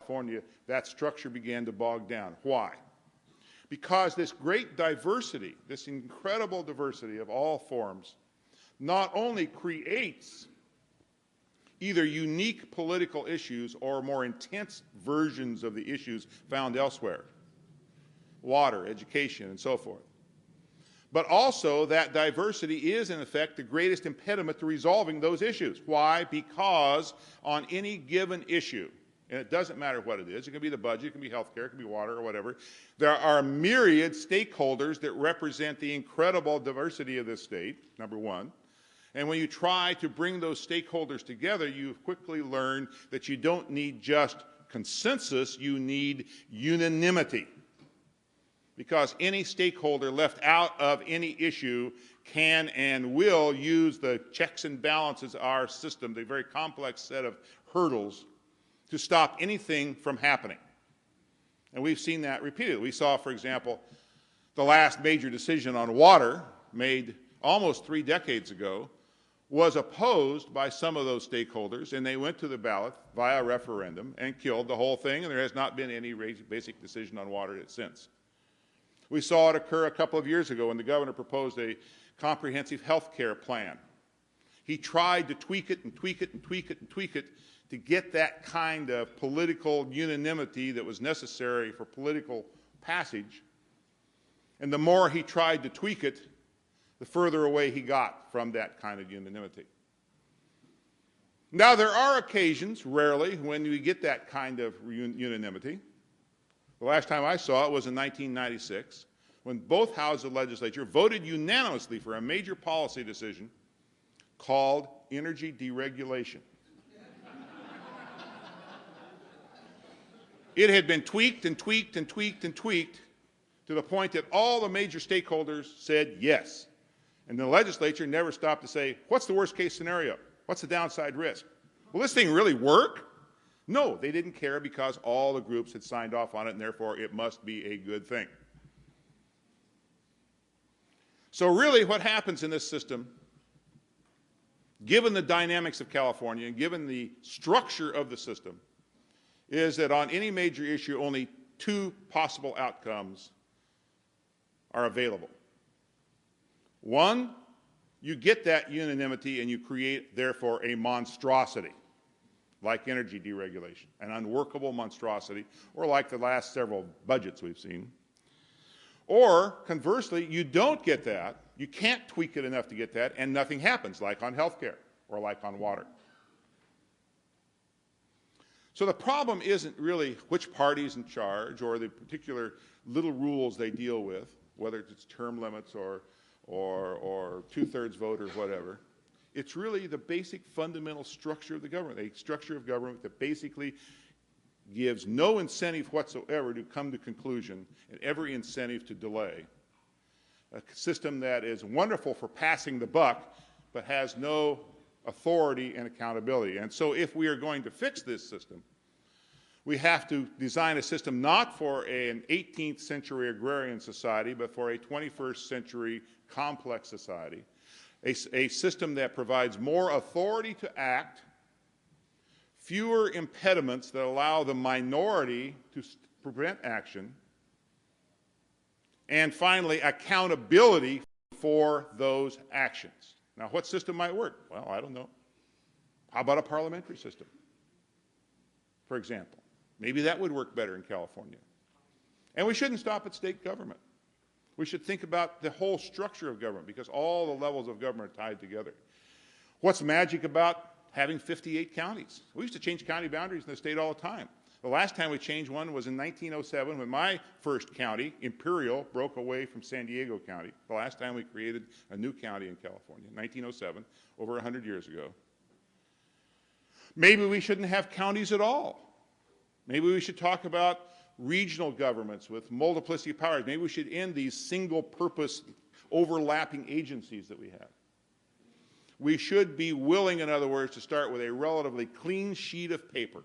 California, that structure began to bog down. Why? Because this great diversity, this incredible diversity of all forms, not only creates either unique political issues or more intense versions of the issues found elsewhere, water, education, and so forth, but also that diversity is, in effect, the greatest impediment to resolving those issues. Why? Because on any given issue, and it doesn't matter what it is, it can be the budget, it can be health care, it can be water or whatever, there are myriad stakeholders that represent the incredible diversity of this state, number one. And when you try to bring those stakeholders together, you quickly learn that you don't need just consensus, you need unanimity. Because any stakeholder left out of any issue can and will use the checks and balances of our system, the very complex set of hurdles, to stop anything from happening. And we've seen that repeatedly. We saw, for example, the last major decision on water, made almost 3 decades ago, was opposed by some of those stakeholders, and they went to the ballot via referendum and killed the whole thing, and there has not been any basic decision on water since. We saw it occur a couple of years ago when the governor proposed a comprehensive health care plan. He tried to tweak it and tweak it and tweak it and tweak it to get that kind of political unanimity that was necessary for political passage. And the more he tried to tweak it, the further away he got from that kind of unanimity. Now, there are occasions, rarely, when we get that kind of unanimity. The last time I saw it was in 1996, when both houses of the legislature voted unanimously for a major policy decision called energy deregulation. It had been tweaked and tweaked and tweaked and tweaked to the point that all the major stakeholders said yes. And the legislature never stopped to say, what's the worst case scenario? What's the downside risk? Will this thing really work? No, they didn't care because all the groups had signed off on it, and therefore it must be a good thing. So really what happens in this system, given the dynamics of California and given the structure of the system, is that on any major issue only 2 possible outcomes are available. One, you get that unanimity and you create, therefore, a monstrosity, like energy deregulation, an unworkable monstrosity, or like the last several budgets we've seen. Or, conversely, you don't get that, you can't tweak it enough to get that, and nothing happens, like on health care or like on water. So the problem isn't really which party's in charge or the particular little rules they deal with, whether it's term limits or 2/3 vote or whatever. It's really the basic fundamental structure of the government, a structure of government that basically gives no incentive whatsoever to come to conclusion and every incentive to delay. A system that is wonderful for passing the buck but has no authority and accountability. And so if we are going to fix this system, we have to design a system not for an 18th century agrarian society, but for a 21st century complex society, a system that provides more authority to act, fewer impediments that allow the minority to prevent action, and finally, accountability for those actions. Now, what system might work? Well, I don't know. How about a parliamentary system, for example? Maybe that would work better in California. And we shouldn't stop at state government. We should think about the whole structure of government because all the levels of government are tied together. What's magic about having 58 counties? We used to change county boundaries in the state all the time. The last time we changed one was in 1907 when my first county, Imperial, broke away from San Diego County. The last time we created a new county in California, 1907, over 100 years ago. Maybe we shouldn't have counties at all. Maybe we should talk about regional governments with multiplicity of powers. Maybe we should end these single-purpose overlapping agencies that we have. We should be willing, in other words, to start with a relatively clean sheet of paper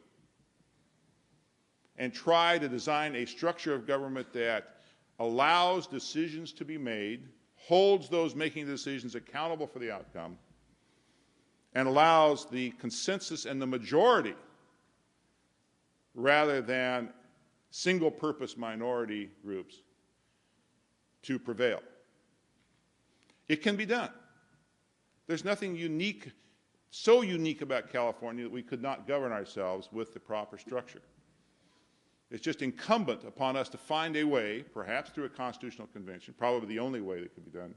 and try to design a structure of government that allows decisions to be made, holds those making the decisions accountable for the outcome, and allows the consensus and the majority rather than single-purpose minority groups to prevail. It can be done. There's nothing unique, so unique about California that we could not govern ourselves with the proper structure. It's just incumbent upon us to find a way, perhaps through a constitutional convention, probably the only way that could be done,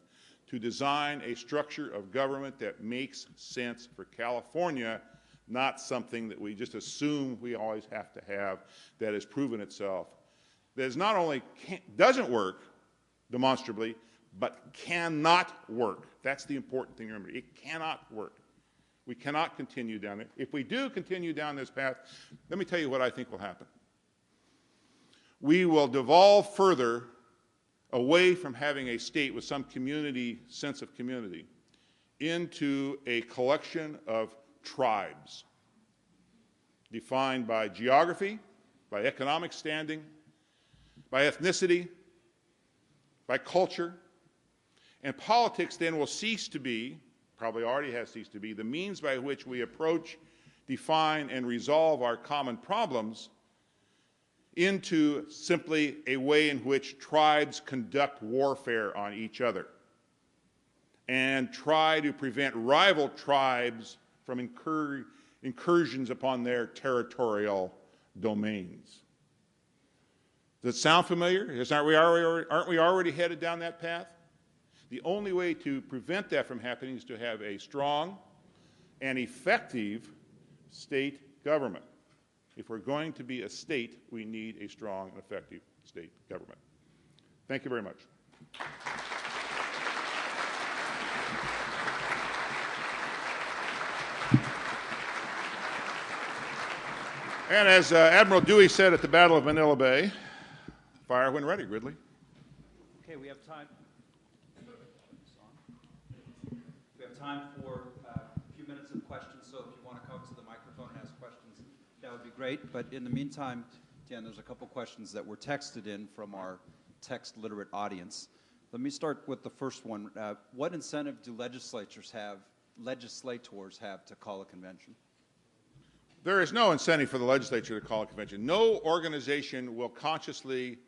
to design a structure of government that makes sense for California, not something that we just assume we always have to have, that has proven itself, that is not only doesn't work demonstrably, but cannot work. That's the important thing to remember. It cannot work. We cannot continue down it. If we do continue down this path, let me tell you what I think will happen. We will devolve further away from having a state with some community, sense of community, into a collection of tribes defined by geography, by economic standing, by ethnicity, by culture. And politics then will cease to be, probably already has ceased to be, the means by which we approach, define, and resolve our common problems into simply a way in which tribes conduct warfare on each other and try to prevent rival tribes from incursions upon their territorial domains. Does it sound familiar? Aren't we already headed down that path? The only way to prevent that from happening is to have a strong and effective state government. If we're going to be a state, we need a strong and effective state government. Thank you very much. And as Admiral Dewey said at the Battle of Manila Bay, fire when ready, Ridley. Okay, we have time. We have time for a few minutes of questions, so if you want to come to the microphone and ask questions, that would be great. But in the meantime, Dan, there's a couple questions that were texted in from our text-literate audience. Let me start with the first one. What incentive do legislators have to call a convention? There is no incentive for the legislature to call a convention. No organization will consciously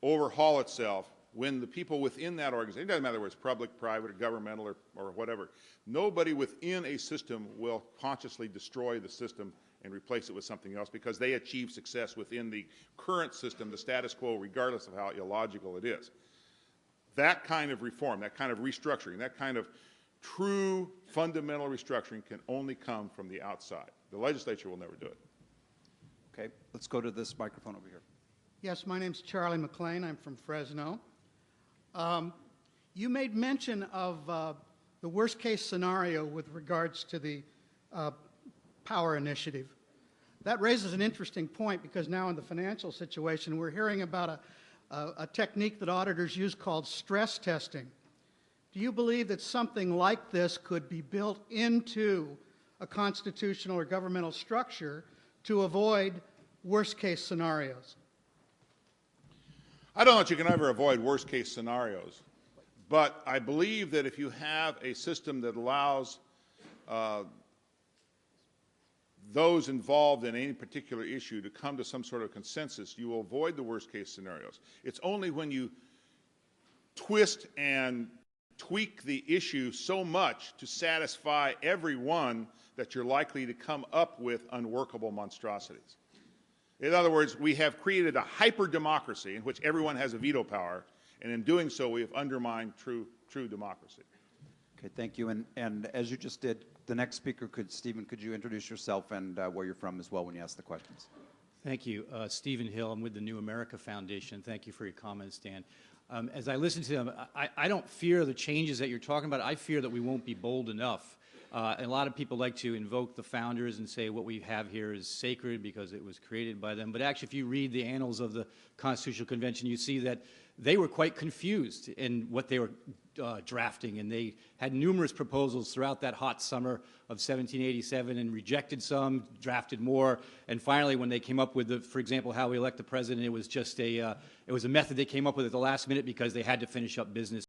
overhaul itself when the people within that organization, it doesn't matter whether it's public, private, or governmental, or whatever, nobody within a system will consciously destroy the system and replace it with something else because they achieve success within the current system, the status quo, regardless of how illogical it is. That kind of reform, that kind of restructuring, that kind of true fundamental restructuring can only come from the outside. The legislature will never do it. Okay, let's go to this microphone over here. Yes, my name's Charlie McLean. I'm from Fresno. You made mention of the worst-case scenario with regards to the power initiative. That raises an interesting point because now in the financial situation, we're hearing about a technique that auditors use called stress testing. Do you believe that something like this could be built into a constitutional or governmental structure to avoid worst-case scenarios? I don't know that you can ever avoid worst-case scenarios, but I believe that if you have a system that allows those involved in any particular issue to come to some sort of consensus, you will avoid the worst-case scenarios. It's only when you twist and tweak the issue so much to satisfy everyone that you're likely to come up with unworkable monstrosities. In other words, we have created a hyper-democracy in which everyone has a veto power, and in doing so, we have undermined true democracy. Okay, thank you. And as you just did, the next speaker, Stephen, could you introduce yourself and where you're from as well when you ask the questions? Thank you. Stephen Hill. I'm with the New America Foundation. Thank you for your comments, Dan. As I listen to them, I don't fear the changes that you're talking about. I fear that we won't be bold enough. And a lot of people like to invoke the founders and say what we have here is sacred because it was created by them. But actually, if you read the annals of the Constitutional Convention, you see that they were quite confused in what they were drafting. And they had numerous proposals throughout that hot summer of 1787 and rejected some, drafted more. And finally, when they came up with, for example, how we elect the president, it was just it was a method they came up with at the last minute because they had to finish up business.